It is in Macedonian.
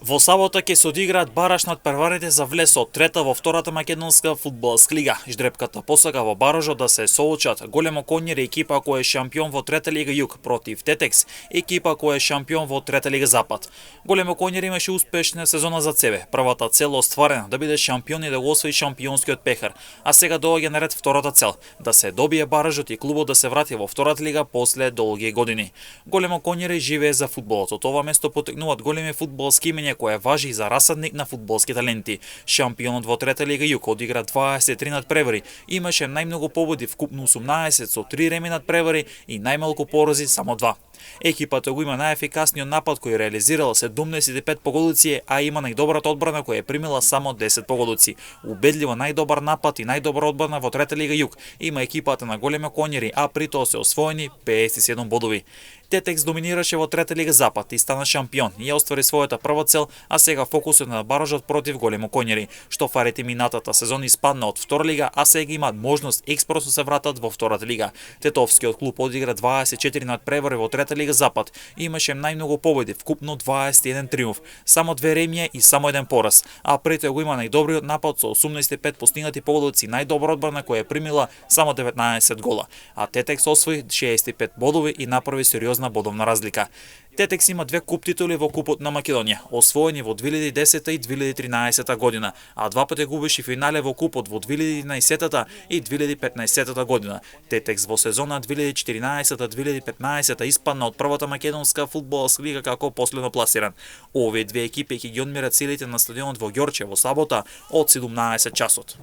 Во сабота ќе се одиграат бараж надпреварите за влез од трета во втората македонска фудбалска лига. Ждрепката посака во баражот да се соочат Големо Коњари, екипа која е шампион во трета лига Југ, против Тетекс, екипа која е шампион во трета лига Запад. Големо Коњари имаше успешна сезона за себе. Првата цел остварена да биде шампион и да го освои шампионскиот пехар, а сега доаѓа наред втората цел да се добие баражот и клубот да се врати во втората лига после долги години. Големо Коњари живее за фудбалот. Од ова место потекнуваат големи фудбалски имења која важи и за расадник на фудбалски таленти. Шампионот во трета лига Југ одигра 23 надпревари, имаше најмногу победи, вкупно 18 со 3 реми надпревари и најмалку порази само 2. Екипата го има најефикасниот напад кој реализирал 75 погодици, а има најдобрата одбрана која е примила само 10 погодици. Убедливо најдобар напад и најдобра одбрана во трета лига Југ има екипата на Големо Коњари, а при тоа се освоени 57 бодови. Тетекс доминираше во трета лига Запад и стана шампион и ја оствари својата прва цел, а сега фокусот на баражот против Големо Коњари. Штофарите минатата сезона испадна од втора лига, а сега имаат можност експресно се вратат во втората лига. Тетовскиот клуб одигра 24 надпревари во трета лига Запад и имаше најмногу победи, вкупно 21 триумф, само 2 ремија и само 1 пораз, а при тоа го има најдобриот напад со 85 постигнати погодици, најдобра одбрана која е примила само 19 гола, а Тетекс освои 65 бодови и направи сериозна бодовна разлика. Тетекс има 2 куп титули во Купот на Македонија, освоени во 2010 и 2013 година, а 2 пати губеше финале во Купот во 2011 и 2015 година. Тетекс во сезона 2014-2015 испадна од првата македонска фудбалска лига како последно пласиран. Овие две екипи ќе ги одмерат силите на стадионот во Ѓорче во сабота од 17 часот.